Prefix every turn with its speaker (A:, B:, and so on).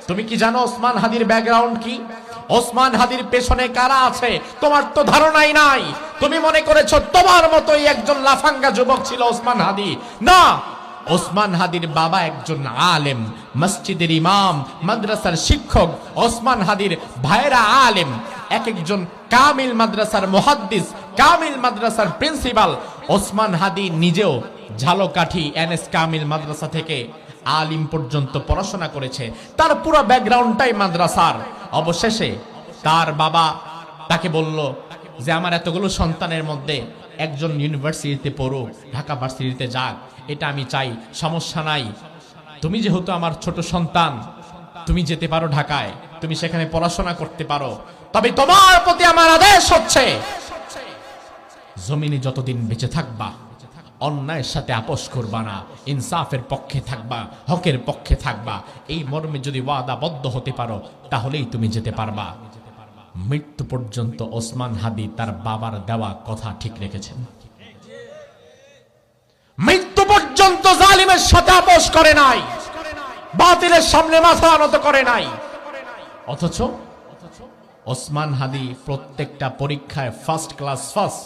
A: তুমি কি জানো ওসমান হাদির ব্যাকগ্রাউন্ড কি? ওসমান হাদির পেছনে কারা আছে তোমার তো ধারণাই নাই। তুমি মনে করেছো তোমার মতোই একজন লাফাঙ্গা যুবক ছিল ওসমান হাদি। না, ওসমান হাদির বাবা একজন আলেম, মসজিদের ইমাম, মাদ্রাসার শিক্ষক। ওসমান হাদির ভাইরা আলেম, এক একজন কামিল মাদ্রাসার মুহাদ্দিস, কামিল মাদ্রাসার প্রিন্সিপাল। ওসমান হাদি নিজেও ঝালকাঠি এনএস কামিল মাদ্রাসা থেকে আলিম পর্যন্ত পড়াশোনা করেছে। তার পুরো ব্যাকগ্রাউন্ডটাই মাদ্রাসার। অবশেষে তার বাবা তাকে বলল যে আমার এতগুলো সন্তানের মধ্যে একজন ইউনিভার্সিটিতে পড়ুক, ঢাকা ভার্সিটিতে যাক, এটা আমি চাই, সমস্যা নাই। তুমি যেহেতু আমার ছোট সন্তান, তুমি যেতে পারো ঢাকায়, তুমি সেখানে পড়াশোনা করতে পারো, তবে তোমার প্রতি আমার আদেশ হচ্ছে জমিনে যতদিন বেঁচে থাকবা অন্যায়ের সাথে আপোষ করবা না, ইনসাফের পক্ষে থাকবা, হকের পক্ষে থাকবা। এই মর্মে যদি ওয়াদাবদ্ধ হতে পারো তাহলেই তুমি যেতে পারবা। মৃত্যু পর্যন্ত ওসমান হাদি তার বাবার দেওয়া কথা ঠিক রেখেছেন। মৃত্যু পর্যন্ত জালিমের সাথে আপোষ করে নাই, বাতিলের সামনে মাথা নত করে নাই। অথচ ওসমান হাদি প্রত্যেকটা পরীক্ষায় ফার্স্ট ক্লাস ফার্স্ট।